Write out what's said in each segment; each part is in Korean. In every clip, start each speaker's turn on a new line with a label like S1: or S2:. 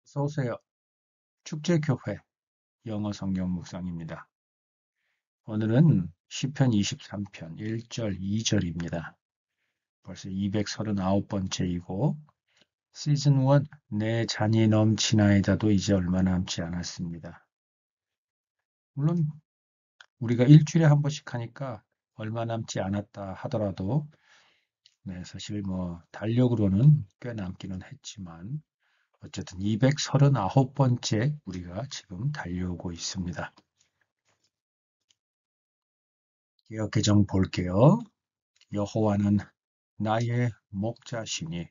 S1: 어서 오세요. 축제교회 영어 성경 묵상입니다. 오늘은 시편 23편 1절, 2절입니다. 벌써 239번째이고 시즌 1 내 잔이 넘치나이다도 이제 얼마 남지 않았습니다. 물론 우리가 일주일에 한 번씩 하니까 얼마 남지 않았다 하더라도 사실 달력으로는 꽤 남기는 했지만 어쨌든 239번째 우리가 지금 달려오고 있습니다. 개역 개정 볼게요. 여호와는 나의 목자시니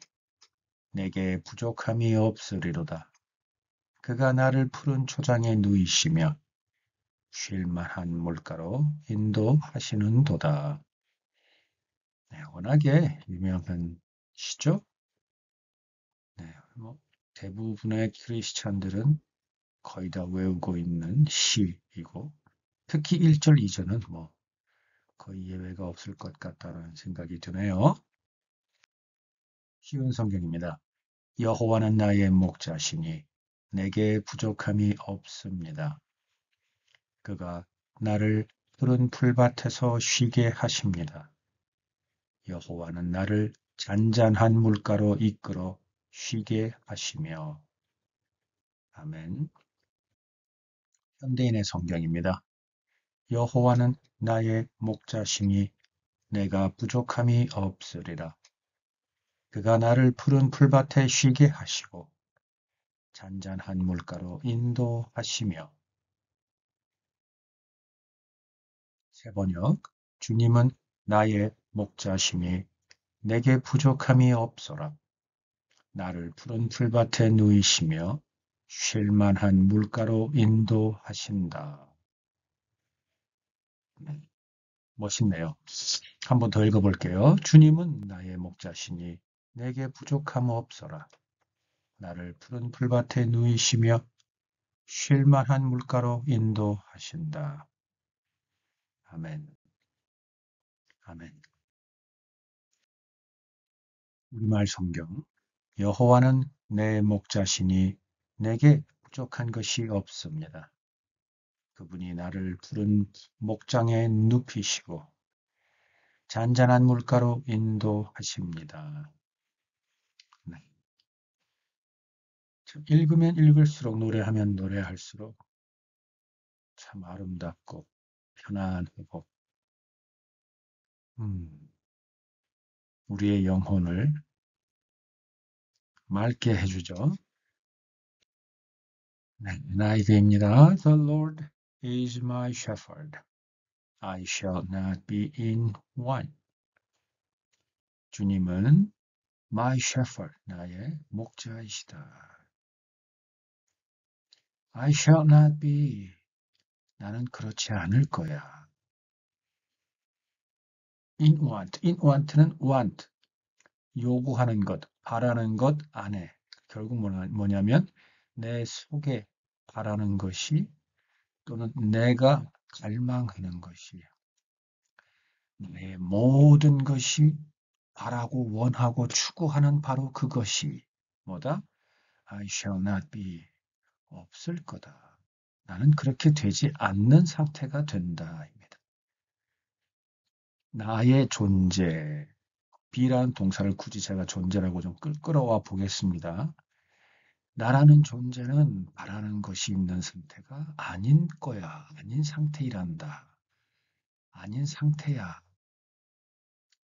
S1: 내게 부족함이 없으리로다. 그가 나를 푸른 초장에 누이시며 쉴 만한 물가로 인도하시는도다. 워낙에 유명한 시죠? 네, 대부분의 크리스찬들은 거의 다 외우고 있는 시이고 특히 1절, 2절은 거의 예외가 없을 것 같다는 생각이 드네요. 쉬운 성경입니다. 여호와는 나의 목자시니 내게 부족함이 없습니다. 그가 나를 푸른 풀밭에서 쉬게 하십니다. 여호와는 나를 잔잔한 물가로 이끌어 쉬게 하시며. 아멘. 현대인의 성경입니다. 여호와는 나의 목자시니 내가 부족함이 없으리라. 그가 나를 푸른 풀밭에 쉬게 하시고 잔잔한 물가로 인도하시며. 세번역 주님은 나의 목자시니 내게 부족함이 없어라. 나를 푸른 풀밭에 누이시며 쉴 만한 물가로 인도하신다. 멋있네요. 한 번 더 읽어볼게요. 주님은 나의 목자시니 내게 부족함 없어라. 나를 푸른 풀밭에 누이시며 쉴 만한 물가로 인도하신다. 아멘. 아멘. 우리말 성경. 여호와는 내 목자시니 내게 부족한 것이 없습니다. 그분이 나를 푸른 목장에 눕히시고 잔잔한 물가로 인도하십니다. 네. 읽으면 읽을수록 노래하면 노래할수록 참 아름답고 편안하고 우리의 영혼을 맑게 해주죠. 네, NIV입니다. The Lord is my shepherd. I shall not be in want. 주님은 my shepherd, 나의 목자이시다. I shall not be, 나는 그렇지 않을 거야. In want, in want는 want, 요구하는 것, 바라는 것 안에. 결국 뭐냐면 내 속에 바라는 것이 또는 내가 갈망하는 것이 내 모든 것이 바라고 원하고 추구하는 바로 그것이 뭐다? I shall not be 없을 거다. 나는 그렇게 되지 않는 상태가 된다입니다. 나의 존재, be라는 동사를 굳이 제가 존재라고 좀 끌어와 보겠습니다. 나라는 존재는 바라는 것이 있는 상태가 아닌 거야. 아닌 상태이란다. 아닌 상태야.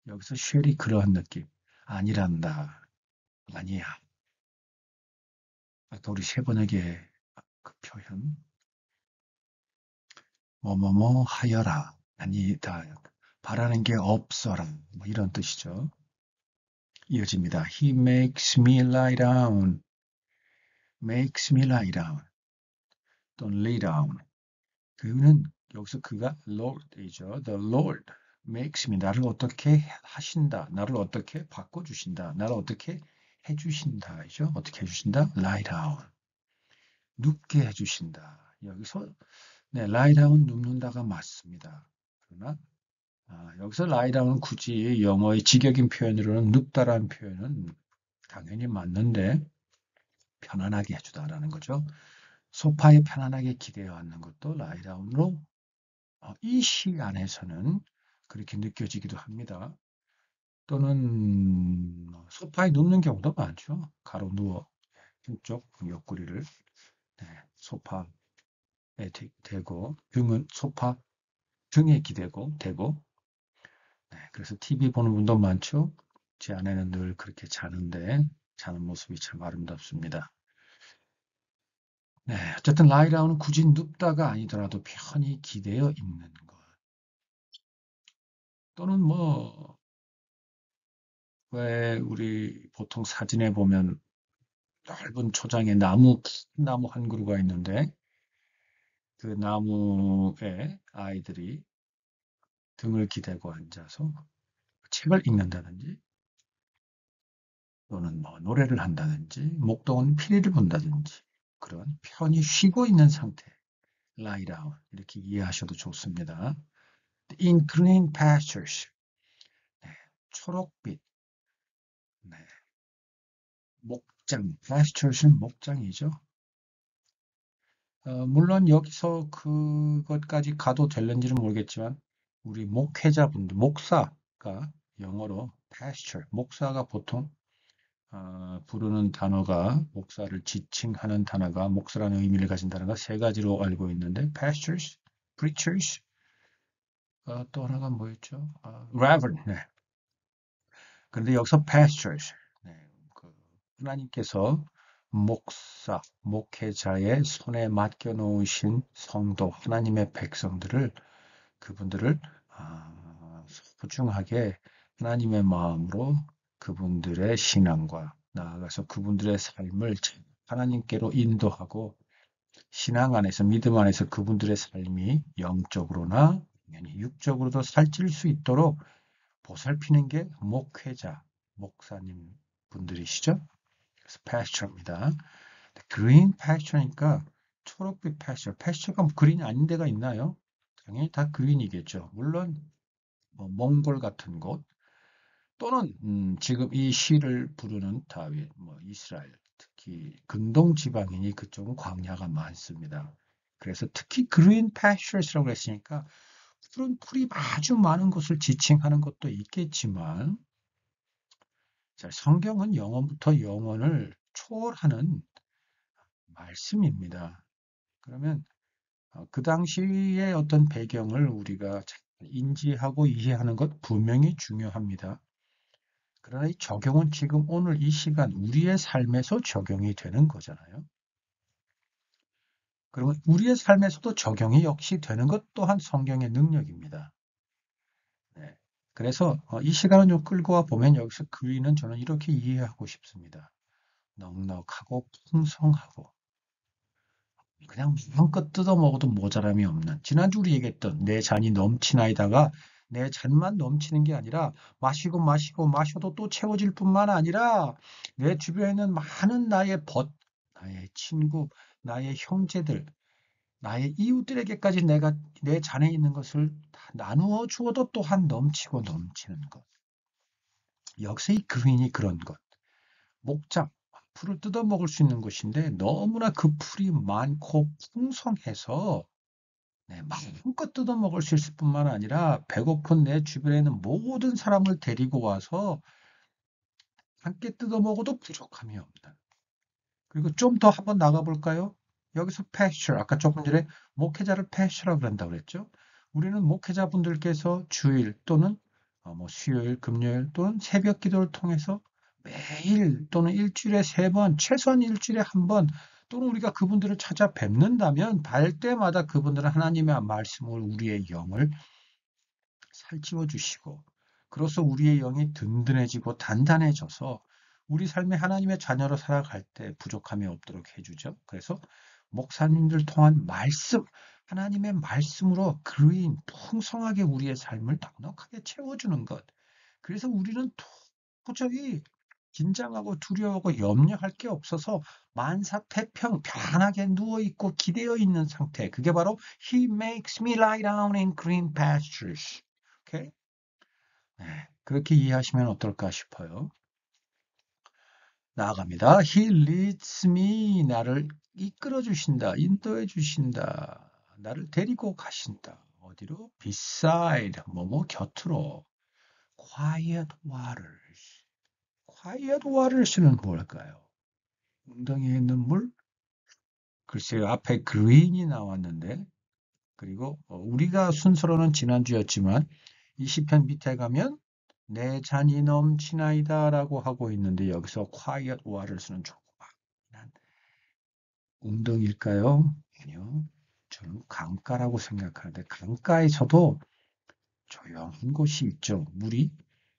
S1: 여기서 쉘이 그러한 느낌. 아니란다. 아니야. 아까 우리 세 번에게 그 표현. 뭐뭐뭐 하여라. 아니다. 바라는 게 없어라. 이런 뜻이죠. 이어집니다. He makes me lie down. makes me lie down. 또는 lay down. 그는 여기서 그가 Lord이죠. The Lord makes me 나를 어떻게 하신다. 나를 어떻게 바꿔주신다. 나를 어떻게 해주신다이죠. 어떻게 해주신다? lie down. 눕게 해주신다. 여기서 lie down 눕는다가 맞습니다. 그러나 여기서 lie down은 굳이 영어의 직역인 표현으로는 눕다라는 표현은 당연히 맞는데 편안하게 해주다라는 거죠. 소파에 편안하게 기대어 앉는 것도 lie down으로 이 시 안에서는 그렇게 느껴지기도 합니다. 또는 소파에 눕는 경우도 많죠. 가로 누워 한쪽 옆구리를 소파에 대고 등은 소파 등에 기대고 대고 그래서 TV 보는 분도 많죠. 제 아내는 늘 그렇게 자는데 자는 모습이 참 아름답습니다. 어쨌든 lie down은 굳이 눕다가 아니더라도 편히 기대어 있는 것. 또는 왜 우리 보통 사진에 보면 넓은 초장에 큰 나무 한 그루가 있는데 그 나무에 아이들이 등을 기대고 앉아서 책을 읽는다든지 또는 노래를 한다든지 목동은 피리를 본다든지 그런 편히 쉬고 있는 상태, lie down 이렇게 이해하셔도 좋습니다. In green pastures, 네, 초록빛, 네, 목장, pastures는 목장이죠. 물론 여기서 그것까지 가도 될는지는 모르겠지만 우리 목회자분들, 목사가 영어로 pasture, 목사가 보통 부르는 단어가 목사를 지칭하는 단어가 목사라는 의미를 가진 단어가 세 가지로 알고 있는데 pastors, preachers, 또 하나가 뭐였죠? reverend. 네. 그런데 여기서 pastors, 네, 하나님께서 목사, 목회자의 손에 맡겨 놓으신 성도, 하나님의 백성들을 그분들을 소중하게 하나님의 마음으로 그분들의 신앙과 나아가서 그분들의 삶을 하나님께로 인도하고 신앙 안에서 믿음 안에서 그분들의 삶이 영적으로나 당연히 육적으로도 살찔 수 있도록 보살피는 게 목회자, 목사님 분들이시죠. 그래서 pasture입니다. green pasture니까 초록빛 pasture, pasture가 그린이 아닌 데가 있나요? 당연히 다 그린이겠죠. 물론 몽골 같은 곳 또는 지금 이 시를 부르는 다윗, 이스라엘, 특히 근동 지방이니 그쪽은 광야가 많습니다. 그래서 특히 green pastures라고 했으니까 푸른 풀이 아주 많은 곳을 지칭하는 것도 있겠지만 자, 성경은 영원부터 영원을 초월하는 말씀입니다. 그러면 그 당시의 어떤 배경을 우리가 잘 인지하고 이해하는 것 분명히 중요합니다. 그러나 이 적용은 지금 오늘 이 시간 우리의 삶에서 적용이 되는 거잖아요. 그러면 우리의 삶에서도 적용이 역시 되는 것 또한 성경의 능력입니다. 네. 그래서 이 시간을 좀 끌고 와 보면 여기서 그리는 저는 이렇게 이해하고 싶습니다. 넉넉하고 풍성하고 그냥 마음껏 뜯어 먹어도 모자람이 없는 지난주 우리 얘기했던 내 잔이 넘치나이다가 내 잔만 넘치는 게 아니라 마시고 마시고 마셔도 또 채워질 뿐만 아니라 내 주변에 있는 많은 나의 나의 친구, 나의 형제들, 나의 이웃들에게까지 내가 내 잔에 있는 것을 다 나누어 주어도 또한 넘치고 넘치는 것. 역시 이 그린이 그런 것. 목장, 풀을 뜯어 먹을 수 있는 곳인데 너무나 그 풀이 많고 풍성해서 마음껏 뜯어 먹을 수 있을 뿐만 아니라 배고픈 내 주변에 있는 모든 사람을 데리고 와서 함께 뜯어 먹어도 부족함이 없다. 그리고 좀 더 한번 나가 볼까요? 여기서 pasture, 아까 조금 전에 목회자를 pasture라고 그런다고 그랬죠. 우리는 목회자분들께서 주일 또는 수요일, 금요일 또는 새벽 기도를 통해서 매일 또는 일주일에 3번, 최소한 일주일에 1번 또는 우리가 그분들을 찾아뵙는다면 발 때마다 그분들은 하나님의 말씀을 우리의 영을 살찌워 주시고 그로써 우리의 영이 든든해지고 단단해져서 우리 삶에 하나님의 자녀로 살아갈 때 부족함이 없도록 해주죠. 그래서 목사님들 통한 말씀, 하나님의 말씀으로 그린 풍성하게 우리의 삶을 넉넉하게 채워주는 것. 그래서 우리는 도저히 긴장하고 두려워하고 염려할 게 없어서 만사태평 편하게 누워있고 기대어 있는 상태. 그게 바로 He makes me lie down in green pastures. 오케이? 그렇게 이해하시면 어떨까 싶어요. 나아갑니다. He leads me. 나를 이끌어 주신다. 인도해 주신다. 나를 데리고 가신다. 어디로? beside. 뭐뭐 곁으로. quiet waters. quiet waters는 뭘까요? 웅덩이에 있는 물? 글쎄요. 앞에 green이 나왔는데 그리고 우리가 순서로는 지난주였지만 이 시편 밑에 가면 내 잔이 넘치나이다라고 하고 있는데 여기서 quiet waters는 조그만 웅덩이일까요? 아니요. 저는 강가라고 생각하는데 강가에서도 조용한 곳이 있죠. 물이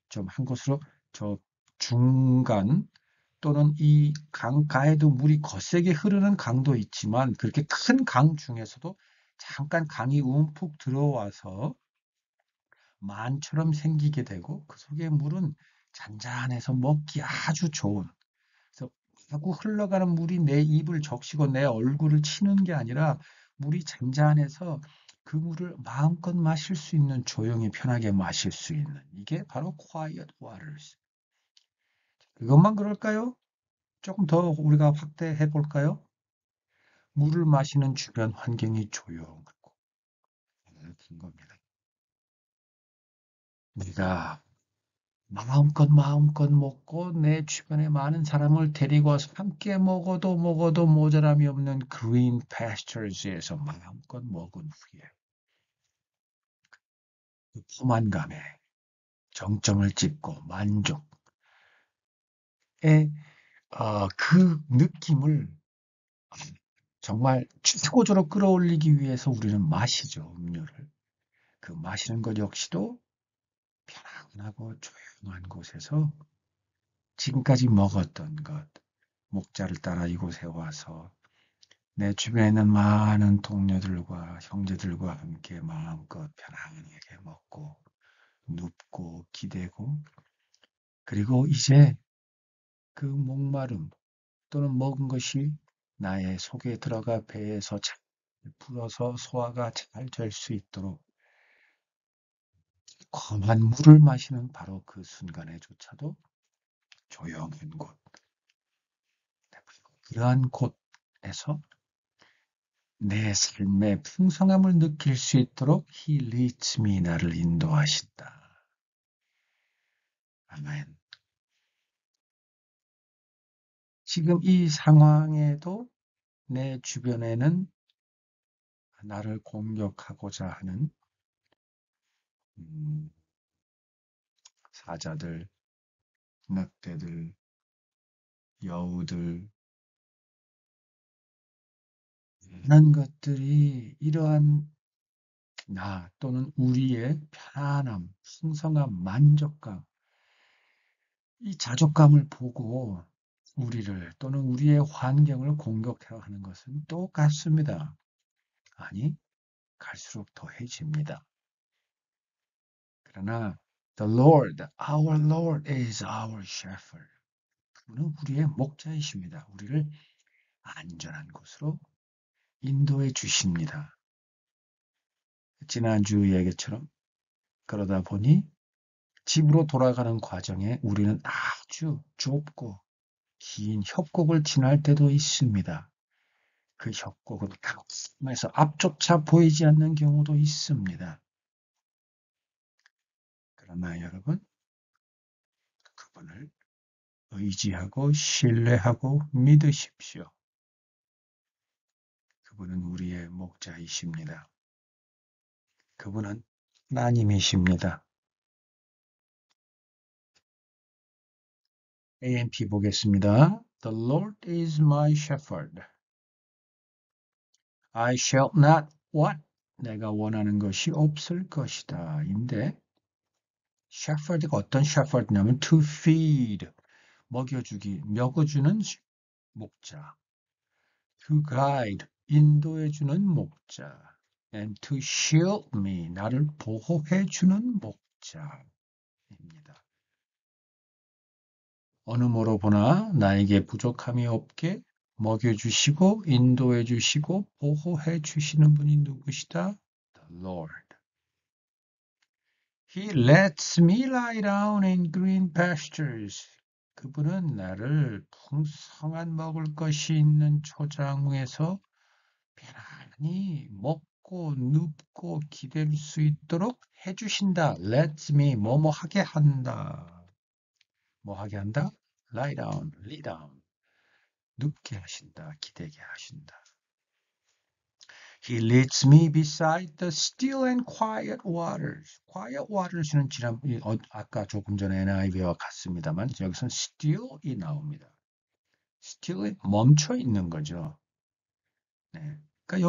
S1: 좀 한 곳으로 저 중간 또는 이 강가에도 물이 거세게 흐르는 강도 있지만 그렇게 큰 강 중에서도 잠깐 강이 움푹 들어와서 만처럼 생기게 되고 그 속의 물은 잔잔해서 먹기 아주 좋은 그래서 마구 흘러가는 물이 내 입을 적시고 내 얼굴을 치는 게 아니라 물이 잔잔해서 그 물을 마음껏 마실 수 있는 조용히 편하게 마실 수 있는 이게 바로 quiet waters. 그것만 그럴까요? 조금 더 우리가 확대해 볼까요? 물을 마시는 주변 환경이 조용하고 긴 겁니다. 우리가 마음껏 먹고 내 주변에 많은 사람을 데리고 와서 함께 먹어도 모자람이 없는 green pastures에서 마음껏 먹은 후에 그 포만감에 정점을 찍고 만족의 그 느낌을 정말 최고조로 끌어올리기 위해서 우리는 마시죠, 음료를. 그 마시는 것 역시도 편안하고 조용한 곳에서 지금까지 먹었던 것, 목자를 따라 이곳에 와서 내 주변에 있는 많은 동료들과 형제들과 함께 마음껏 편안하게 먹고 눕고 기대고 그리고 이제 그 목마름 또는 먹은 것이 나의 속에 들어가 배에서 잘 불어서 소화가 잘 될 수 있도록 검한 물을 마시는 바로 그 순간에조차도 조용한 곳, 그러한 곳에서 내 삶의 풍성함을 느낄 수 있도록 He leads me 나를 인도하신다. 아멘. 지금 이 상황에도 내 주변에는 나를 공격하고자 하는 음, 사자들, 늑대들, 여우들 이런 것들이 이러한 나 또는 우리의 편안함, 풍성함, 만족감, 이 자족감을 보고 우리를 또는 우리의 환경을 공격해야 하는 것은 똑같습니다. 아니, 갈수록 더해집니다. 그러나 The Lord, our Lord is our shepherd. 그분은 우리의 목자이십니다. 우리를 안전한 곳으로 인도해 주십니다. 지난주 얘기처럼 그러다 보니 집으로 돌아가는 과정에 우리는 아주 좁고 긴 협곡을 지날 때도 있습니다. 그 협곡은 깜깜해서 앞조차 보이지 않는 경우도 있습니다. 그러나 여러분, 그분을 의지하고 신뢰하고 믿으십시오. 그분은 우리의 목자이십니다. 그분은 하나님이십니다. AMP 보겠습니다. The Lord is my shepherd. I shall not what? 내가 원하는 것이 없을 것이다. 인데 shepherd가 어떤 shepherd냐면 to feed, 먹여주기, 먹어주는 목자. To guide, 인도해주는 목자. And to shield me, 나를 보호해주는 목자입니다. 어느 모로 보나 나에게 부족함이 없게 먹여주시고 인도해주시고 보호해주시는 분이 누구시다? The Lord. He lets me lie down in green pastures. 그분은 나를 풍성한 먹을 것이 있는 초장에서 편안히 먹고 눕고 기댈 수 있도록 해주신다. Let me 뭐뭐 하게 한다. 뭐 하게 한다? Lie down, lay down. 눕게 하신다. 기대게 하신다. He leads me beside the still and quiet waters. Quiet waters는 아까 조금 전에 NIV와 같습니다만 여기서는 still이 나옵니다. still이 멈춰 있는 거죠. 네. 그러니까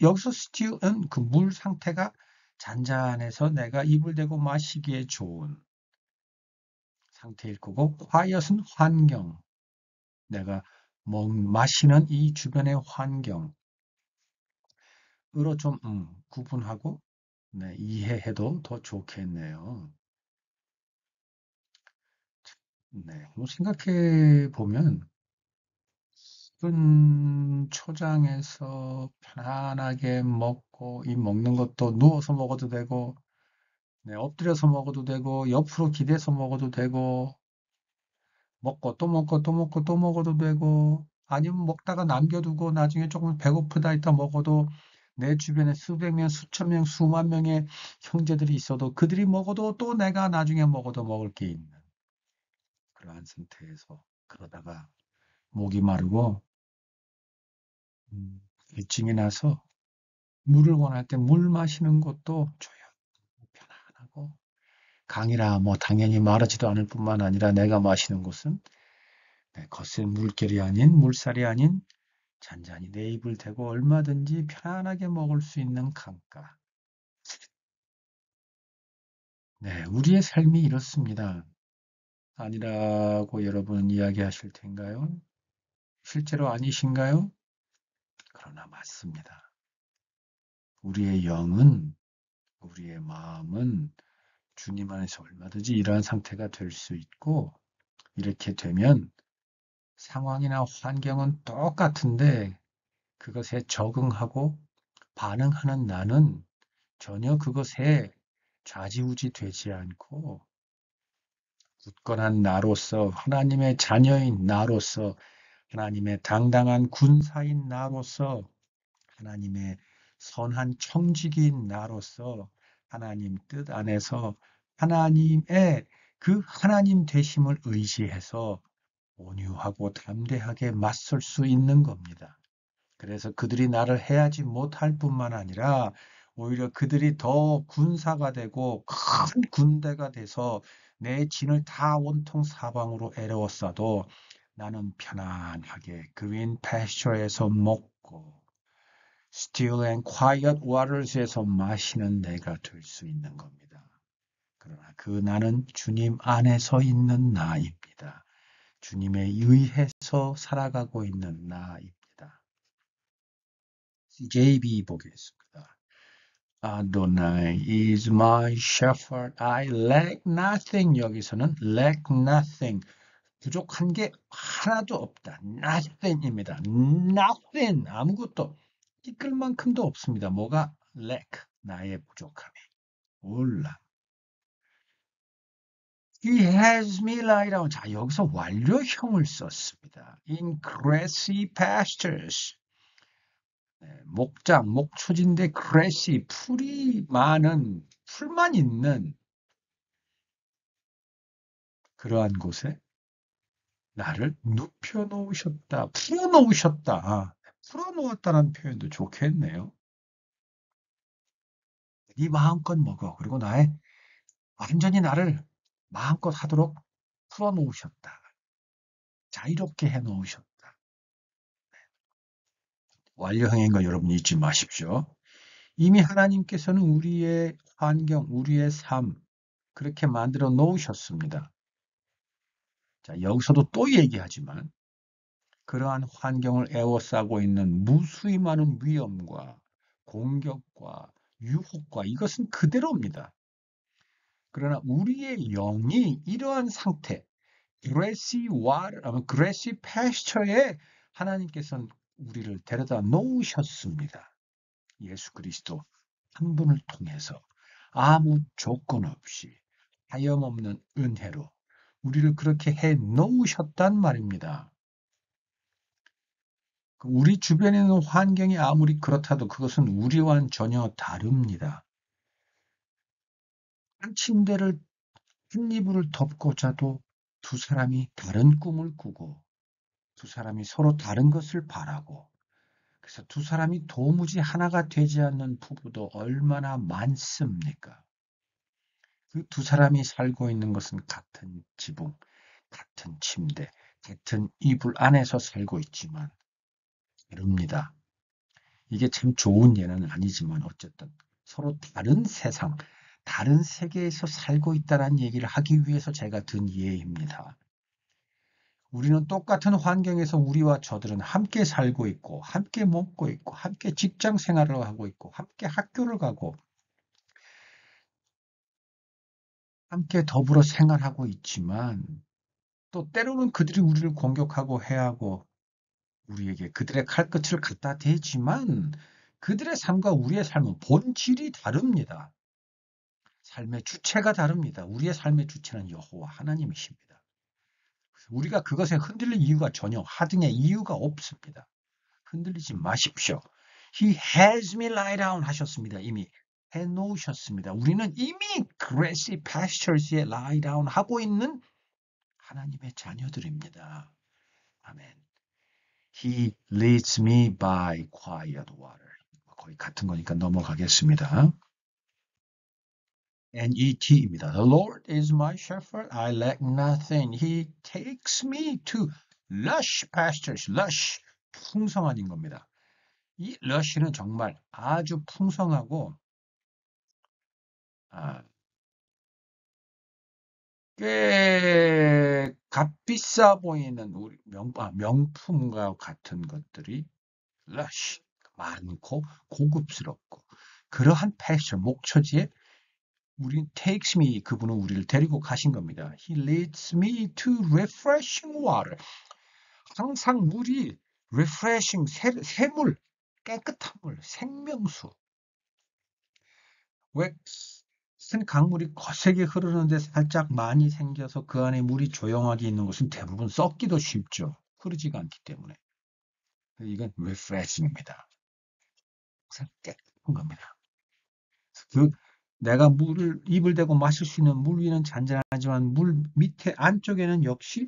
S1: 여기서 still은 그 물 상태가 잔잔해서 내가 입을 대고 마시기에 좋은 상태일 거고, quiet은 환경, 내가 마시는 이 주변의 환경으로 좀 구분하고 네, 이해해도 더 좋겠네요. 네, 뭐 생각해 보면 큰 초장에서 편안하게 먹고 이 먹는 것도 누워서 먹어도 되고 네, 엎드려서 먹어도 되고 옆으로 기대서 먹어도 되고 먹고 또 먹고 또 먹고 또 먹어도 되고 아니면 먹다가 남겨두고 나중에 조금 배고프다 이따 먹어도 내 주변에 수백 명, 수천 명, 수만 명의 형제들이 있어도 그들이 먹어도 또 내가 나중에 먹어도 먹을 게 있는 그러한 상태에서 그러다가 목이 마르고 일증이 나서 물을 원할 때 물 마시는 것도 조용하고 편안하고 강이라 뭐 당연히 마르지도 않을 뿐만 아니라 내가 마시는 곳은 거센 물결이 아닌 물살이 아닌 잔잔히 내 입을 대고 얼마든지 편안하게 먹을 수 있는 강가. 네, 우리의 삶이 이렇습니다. 아니라고 여러분 이야기하실 텐가요? 실제로 아니신가요? 그러나 맞습니다. 우리의 영은, 우리의 마음은 주님 안에서 얼마든지 이러한 상태가 될 수 있고, 이렇게 되면 상황이나 환경은 똑같은데 그것에 적응하고 반응하는 나는 전혀 그것에 좌지우지 되지 않고 굳건한 나로서 하나님의 자녀인 나로서 하나님의 당당한 군사인 나로서 하나님의 선한 청지기인 나로서 하나님 뜻 안에서 하나님의 그 하나님 되심을 의지해서 온유하고 담대하게 맞설 수 있는 겁니다. 그래서 그들이 나를 해하지 못할 뿐만 아니라 오히려 그들이 더 군사가 되고 큰 군대가 돼서 내 진을 다 온통 사방으로 에워싸도 나는 편안하게 그린 패스처에서 먹고 still and quiet waters에서 마시는 내가 될 수 있는 겁니다. 그러나 그 나는 주님 안에서 있는 나입니다. 주님에 의해서 살아가고 있는 나입니다. CJB 보겠습니다. Adonai is my shepherd. I lack nothing. 여기서는 lack nothing. 부족한 게 하나도 없다. nothing입니다. nothing. 아무것도. 티끌만큼도 없습니다. 뭐가 lack. 나의 부족함이. 올라. He has me lie down. 자, 여기서 완료형을 썼습니다. In grassy pastures. 네, 목장, 목초지인데 grassy, 풀이 많은, 풀만 있는 그러한 곳에 나를 눕혀 놓으셨다, 풀어 놓으셨다. 풀어 놓았다는 표현도 좋겠네요. 네 마음껏 먹어. 그리고 완전히 나를 마음껏 하도록 풀어 놓으셨다. 자유롭게 해 놓으셨다. 완료형인 거 여러분 잊지 마십시오. 이미 하나님께서는 우리의 환경, 우리의 삶, 그렇게 만들어 놓으셨습니다. 자, 여기서도 또 얘기하지만, 그러한 환경을 에워싸고 있는 무수히 많은 위험과 공격과 유혹과 이것은 그대로입니다. 그러나 우리의 영이 이러한 상태, grassy pasture에 하나님께서는 우리를 데려다 놓으셨습니다. 예수 그리스도 한 분을 통해서 아무 조건 없이 하염없는 은혜로 우리를 그렇게 해 놓으셨단 말입니다. 우리 주변에 있는 환경이 아무리 그렇다도 그것은 우리와는 전혀 다릅니다. 한 침대를 한 이불을 덮고 자도 두 사람이 다른 꿈을 꾸고 두 사람이 서로 다른 것을 바라고 그래서 두 사람이 도무지 하나가 되지 않는 부부도 얼마나 많습니까? 그 두 사람이 살고 있는 것은 같은 지붕, 같은 침대, 같은 이불 안에서 살고 있지만 다릅니다. 이게 참 좋은 예는 아니지만 어쨌든 서로 다른 세상, 다른 세계에서 살고 있다는 얘기를 하기 위해서 제가 든 예입니다. 우리는 똑같은 환경에서 우리와 저들은 함께 살고 있고, 함께 먹고 있고, 함께 직장 생활을 하고 있고, 함께 학교를 가고, 함께 더불어 생활하고 있지만, 또 때로는 그들이 우리를 공격하고 해하고, 우리에게 그들의 칼끝을 갖다 대지만, 그들의 삶과 우리의 삶은 본질이 다릅니다. 삶의 주체가 다릅니다. 우리의 삶의 주체는 여호와 하나님이십니다. 우리가 그것에 흔들릴 이유가 전혀 하등의 이유가 없습니다. 흔들리지 마십시오. He has me lie down 하셨습니다. 이미 해놓으셨습니다. 우리는 이미 grassy pastures에 lie down 하고 있는 하나님의 자녀들입니다. 아멘. He leads me by quiet water. 거의 같은 거니까 넘어가겠습니다. NET입니다. The Lord is my shepherd. I lack nothing. He takes me to lush pastures. lush, 풍성한 겁니다. 이 lush는 정말 아주 풍성하고 꽤 값비싸 보이는 우리 명품과 같은 것들이 lush, 많고 고급스럽고 그러한 패션, 목초지에 우리 takes me 그분은 우리를 데리고 가신 겁니다. He leads me to refreshing water. 항상 물이 refreshing, 새물, 깨끗한 물, 생명수. 왜 큰 강물이 거세게 흐르는데 살짝 많이 생겨서 그 안에 물이 조용하게 있는 곳은 대부분 썩기도 쉽죠. 흐르지가 않기 때문에. 이건 refreshing입니다. 깨끗한 겁니다. 그 내가 물을 입을 대고 마실 수 있는 물 위는 잔잔하지만 물 밑에 안쪽에는 역시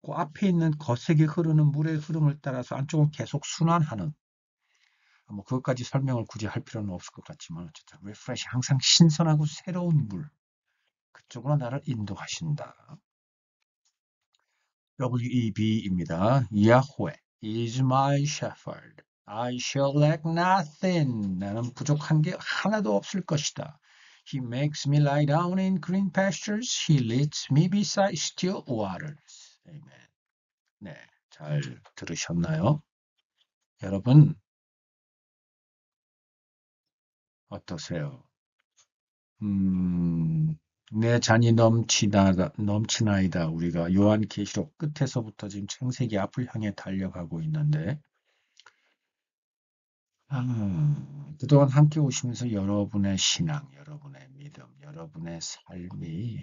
S1: 그 앞에 있는 거세게 흐르는 물의 흐름을 따라서 안쪽은 계속 순환하는 뭐 그것까지 설명을 굳이 할 필요는 없을 것 같지만 어쨌든 refresh 항상 신선하고 새로운 물 그쪽으로 나를 인도하신다. WEB입니다. Yahweh is my shepherd. I shall lack nothing. 나는 부족한 게 하나도 없을 것이다. He makes me lie down in green pastures. He leads me beside still waters. Amen. 네, 잘 들으셨나요? 여러분 어떠세요? 내 잔이 넘치나이다. 우리가 요한계시록 끝에서부터 지금 창세기 앞을 향해 달려가고 있는데 그동안 함께 오시면서 여러분의 신앙, 여러분의 믿음, 여러분의 삶이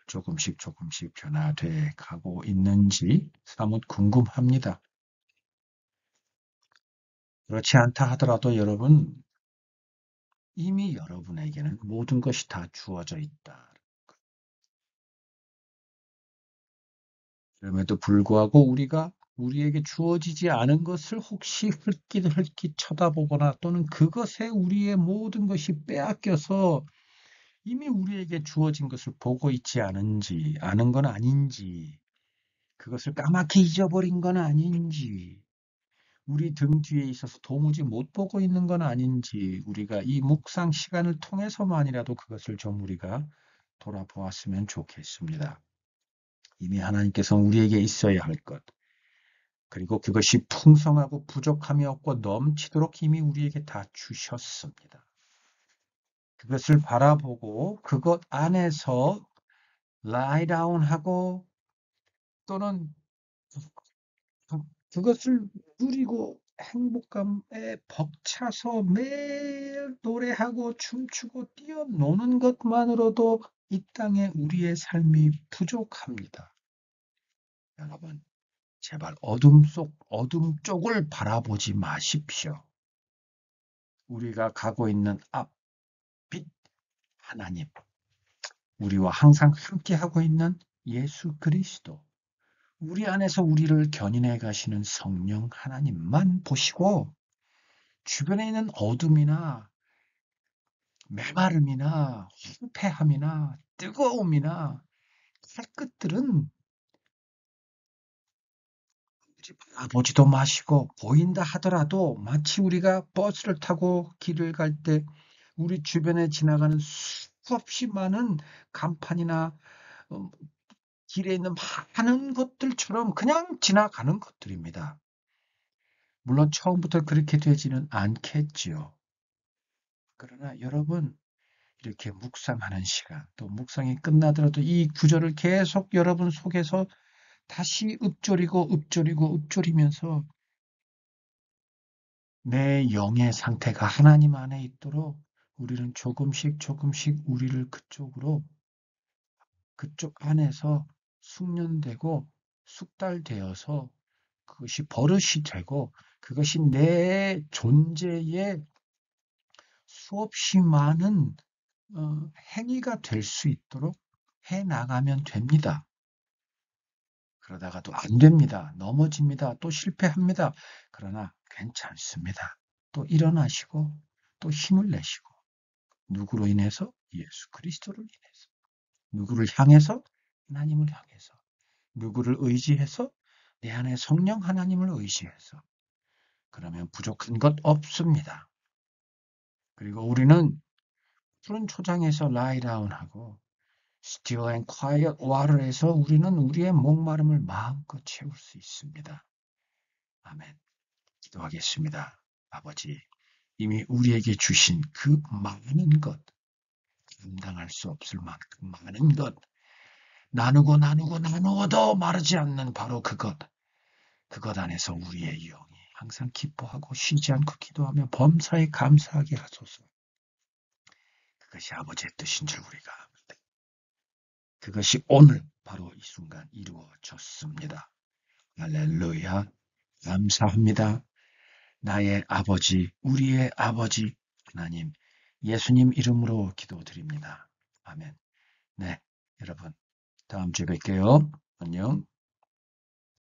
S1: 조금씩 조금씩 변화돼 가고 있는지 사뭇 궁금합니다. 그렇지 않다 하더라도 여러분 이미 여러분에게는 모든 것이 다 주어져 있다. 그럼에도 불구하고 우리가 우리에게 주어지지 않은 것을 혹시 흘낏흘낏 쳐다보거나 또는 그것에 우리의 모든 것이 빼앗겨서 이미 우리에게 주어진 것을 보고 있지 않은지, 아는 건 아닌지, 그것을 까맣게 잊어버린 건 아닌지, 우리 등 뒤에 있어서 도무지 못 보고 있는 건 아닌지, 우리가 이 묵상 시간을 통해서만이라도 그것을 좀 우리가 돌아보았으면 좋겠습니다. 이미 하나님께서는 우리에게 있어야 할 것, 그리고 그것이 풍성하고 부족함이 없고 넘치도록 이미 우리에게 다 주셨습니다. 그것을 바라보고 그것 안에서 lie down 하고 또는 그것을 누리고 행복감에 벅차서 매일 노래하고 춤추고 뛰어노는 것만으로도 이 땅에 우리의 삶이 부족합니다. 여러분, 제발 어둠 쪽을 바라보지 마십시오. 우리가 가고 있는 빛 하나님, 우리와 항상 함께하고 있는 예수 그리스도, 우리 안에서 우리를 견인해 가시는 성령 하나님만 보시고 주변에 있는 어둠이나 메마름이나 황폐함이나 뜨거움이나 살끝들은 보지도 마시고 보인다 하더라도 마치 우리가 버스를 타고 길을 갈 때 우리 주변에 지나가는 수없이 많은 간판이나 어, 길에 있는 많은 것들처럼 그냥 지나가는 것들입니다. 물론 처음부터 그렇게 되지는 않겠지요. 그러나 여러분 이렇게 묵상하는 시간, 또 묵상이 끝나더라도 이 구절을 계속 여러분 속에서 다시 읊조리면서 내 영의 상태가 하나님 안에 있도록 우리는 조금씩 우리를 그쪽 안에서 숙련되고 숙달되어서 그것이 버릇이 되고 그것이 내 존재의 수없이 많은 행위가 될 수 있도록 해 나가면 됩니다. 그러다가도 안 됩니다. 넘어집니다. 또 실패합니다. 그러나 괜찮습니다. 또 일어나시고 또 힘을 내시고 누구로 인해서? 예수 그리스도를 인해서. 누구를 향해서? 하나님을 향해서. 누구를 의지해서? 내 안에 성령 하나님을 의지해서. 그러면 부족한 것 없습니다. 그리고 우리는 푸른 초장에서 라이다운하고 Still and Quiet Water에서 우리는 우리의 목마름을 마음껏 채울 수 있습니다. 아멘. 기도하겠습니다. 아버지, 이미 우리에게 주신 그 많은 것, 감당할 수 없을 만큼 많은 것, 나누어도 마르지 않는 바로 그것 안에서 우리의 영이 항상 기뻐하고 쉬지 않고 기도하며 범사에 감사하게 하소서. 그것이 아버지의 뜻인 줄 우리가 압니다. 그것이 오늘 바로 이 순간 이루어졌습니다. 할렐루야. 감사합니다. 나의 아버지, 우리의 아버지 하나님, 예수님 이름으로 기도드립니다. 아멘. 네, 여러분 다음 주에 뵐게요. 안녕.